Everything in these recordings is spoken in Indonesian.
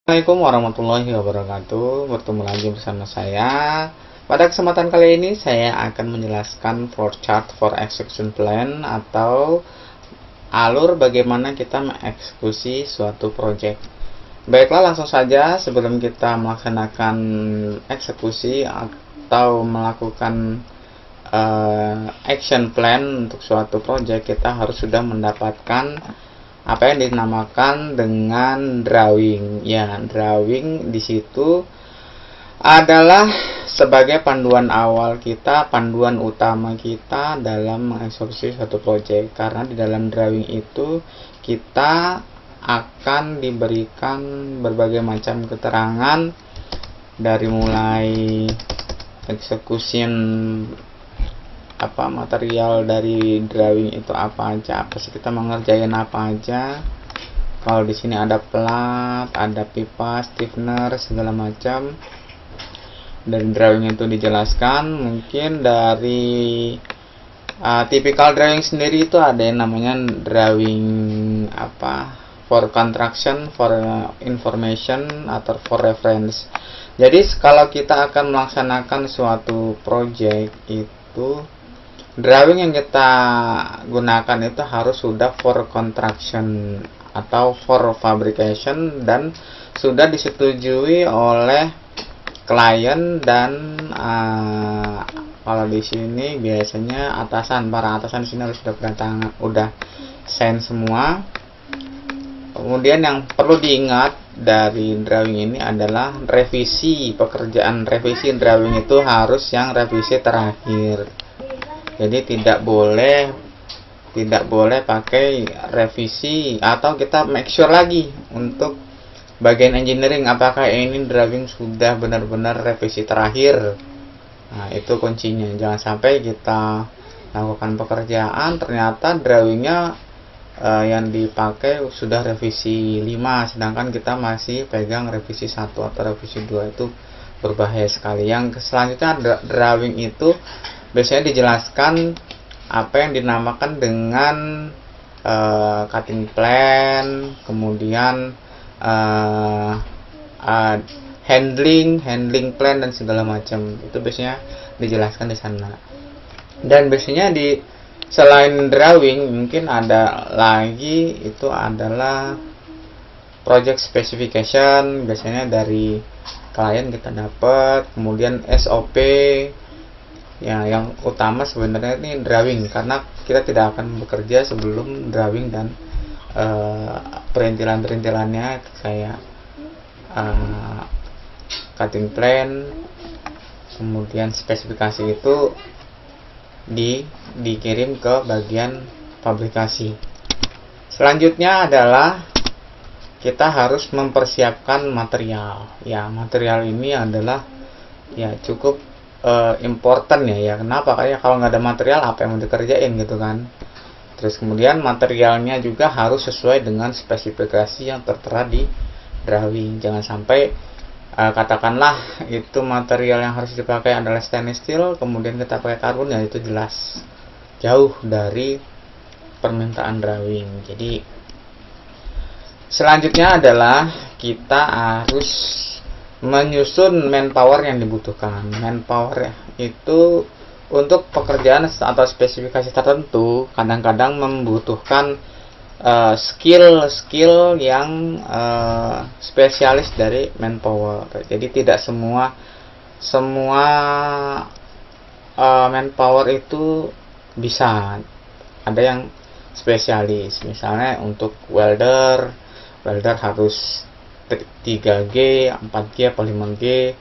Assalamualaikum warahmatullahi wabarakatuh. Bertemu lagi bersama saya. Pada kesempatan kali ini saya akan menjelaskan flowchart for execution plan atau alur bagaimana kita mengeksekusi suatu project. Baiklah, langsung saja sebelum kita melaksanakan eksekusi atau melakukan action plan untuk suatu project, kita harus sudah mendapatkan apa yang dinamakan dengan drawing. Ya, drawing di situ adalah sebagai panduan awal kita, panduan utama kita dalam mengeksekusi suatu proyek. Karena di dalam drawing itu kita akan diberikan berbagai macam keterangan dari mulai execution material dari drawing itu apa aja, apa sih kita mengerjain apa aja. Kalau di sini ada plat, ada pipa, stiffener, segala macam. Dari drawing itu dijelaskan. Mungkin dari typical drawing sendiri itu ada yang namanya drawing for construction, for information, atau for reference. Jadi kalau kita akan melaksanakan suatu project itu, drawing yang kita gunakan itu harus sudah for construction atau for fabrication dan sudah disetujui oleh klien dan kalau di sini biasanya para atasan di sini harus udah sign semua. Kemudian yang perlu diingat dari drawing ini adalah revisi pekerjaan. Revisi drawing itu harus yang revisi terakhir. Jadi tidak boleh pakai revisi, atau kita make sure lagi untuk bagian engineering apakah ini drawing sudah benar-benar revisi terakhir. Nah, itu kuncinya. Jangan sampai kita lakukan pekerjaan ternyata drawingnya yang dipakai sudah revisi 5, sedangkan kita masih pegang revisi 1 atau revisi 2. Itu berbahaya sekali. Yang selanjutnya, drawing itu biasanya dijelaskan apa yang dinamakan dengan cutting plan, kemudian handling plan dan segala macam. Itu biasanya dijelaskan di sana. Dan biasanya selain drawing mungkin ada lagi, itu adalah project specification. Biasanya dari klien kita dapat, kemudian SOP. Ya, yang utama sebenarnya ini drawing, karena kita tidak akan bekerja sebelum drawing dan perintilannya kayak cutting plan, kemudian spesifikasi itu dikirim ke bagian fabrikasi. Selanjutnya adalah kita harus mempersiapkan material. Ya, material ini adalah cukup important ya. Kenapa? Kayak kalau nggak ada material apa yang mau dikerjain gitu kan. Terus kemudian materialnya juga harus sesuai dengan spesifikasi yang tertera di drawing. Jangan sampai katakanlah itu material yang harus dipakai adalah stainless steel, kemudian kita pakai karbon, ya itu jelas jauh dari permintaan drawing. Jadi selanjutnya adalah kita harus menyusun manpower yang dibutuhkan. Manpower itu untuk pekerjaan atau spesifikasi tertentu kadang-kadang membutuhkan skill yang spesialis dari manpower. Jadi tidak semua manpower itu bisa. Ada yang spesialis. Misalnya untuk welder harus 3G, 4G, atau 5G.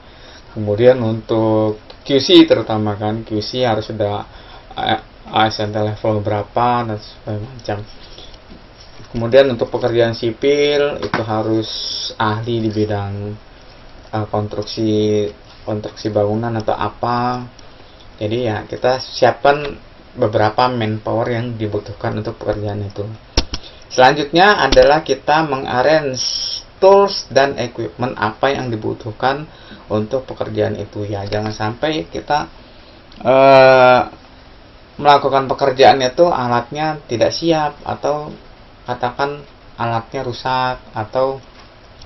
Kemudian untuk QC terutama kan, QC harus sudah ASNT level berapa dan sebagainya macam. Kemudian untuk pekerjaan sipil itu harus ahli di bidang konstruksi bangunan atau apa. Jadi ya kita siapkan beberapa manpower yang dibutuhkan untuk pekerjaan itu. Selanjutnya adalah kita mengarrange tools dan equipment apa yang dibutuhkan untuk pekerjaan itu. Ya, jangan sampai kita melakukan pekerjaan itu alatnya tidak siap, atau katakan alatnya rusak, atau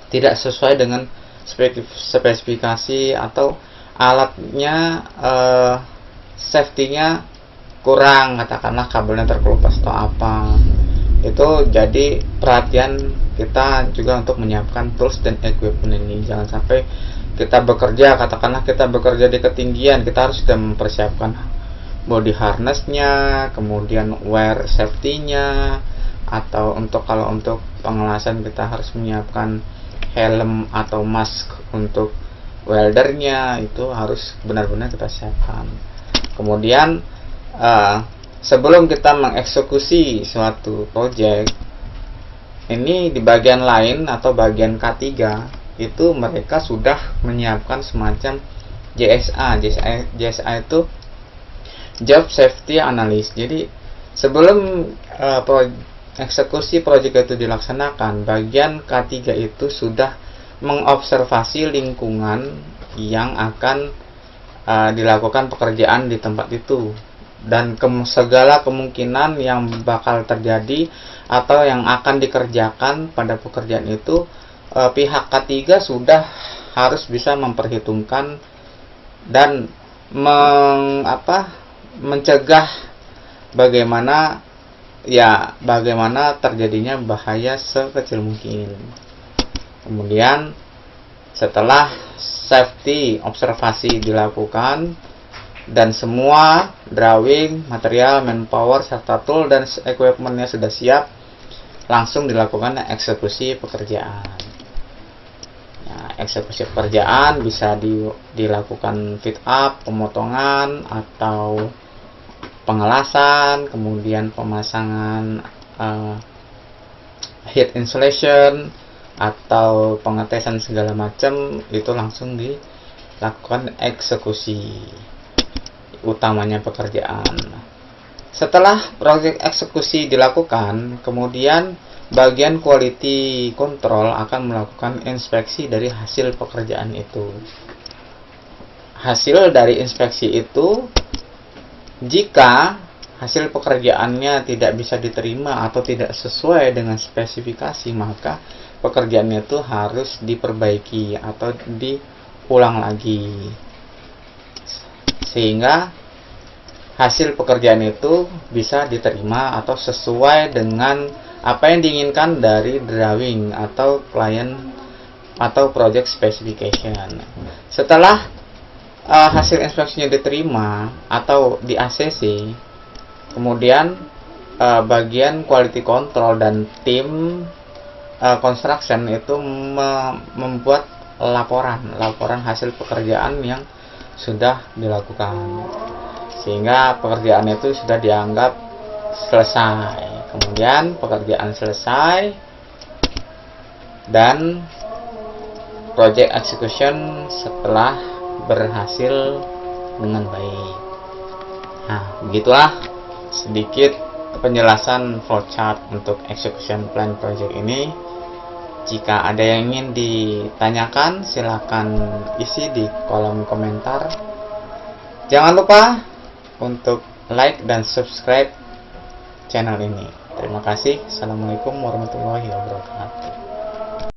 tidak sesuai dengan spesifikasi, atau alatnya safety-nya kurang, katakanlah kabelnya terkelupas atau apa. Itu jadi perhatian kita juga untuk menyiapkan tools dan equipment ini. Jangan sampai kita bekerja, katakanlah kita bekerja di ketinggian, kita harus sudah mempersiapkan body harness-nya, kemudian wear safety-nya, atau kalau untuk pengelasan kita harus menyiapkan helm atau mask untuk weldernya, itu harus benar-benar kita siapkan. Kemudian sebelum kita mengeksekusi suatu project, ini di bagian lain atau bagian K3 itu mereka sudah menyiapkan semacam JSA. JSA itu Job Safety Analyst. Jadi sebelum eksekusi proyek itu dilaksanakan, bagian K3 itu sudah mengobservasi lingkungan yang akan dilakukan pekerjaan di tempat itu, dan segala kemungkinan yang bakal terjadi atau yang akan dikerjakan pada pekerjaan itu, pihak K3 sudah harus bisa memperhitungkan dan mencegah bagaimana terjadinya bahaya sekecil mungkin. Kemudian setelah safety observasi dilakukan dan semua drawing, material, manpower, serta tool dan equipmentnya sudah siap, langsung dilakukan eksekusi pekerjaan. Eksekusi pekerjaan bisa dilakukan fit up, pemotongan, atau pengelasan, kemudian pemasangan heat insulation, atau pengetesan segala macam, itu langsung dilakukan eksekusi utamanya pekerjaan. Setelah proyek eksekusi dilakukan, kemudian bagian quality control akan melakukan inspeksi dari hasil pekerjaan itu. Hasil dari inspeksi itu, jika hasil pekerjaannya tidak bisa diterima atau tidak sesuai dengan spesifikasi, maka pekerjaannya itu harus diperbaiki atau diulang lagi, sehingga hasil pekerjaan itu bisa diterima atau sesuai dengan apa yang diinginkan dari drawing atau klien atau project specification. Setelah hasil inspeksinya diterima atau di ACC, kemudian bagian quality control dan tim construction itu membuat laporan hasil pekerjaan yang sudah dilakukan, sehingga pekerjaan itu sudah dianggap selesai. Kemudian pekerjaan selesai dan project execution setelah berhasil dengan baik. Nah, begitulah sedikit penjelasan flowchart untuk execution plan project ini. Jika ada yang ingin ditanyakan, silakan isi di kolom komentar. Jangan lupa untuk like dan subscribe channel ini. Terima kasih. Assalamualaikum warahmatullahi wabarakatuh.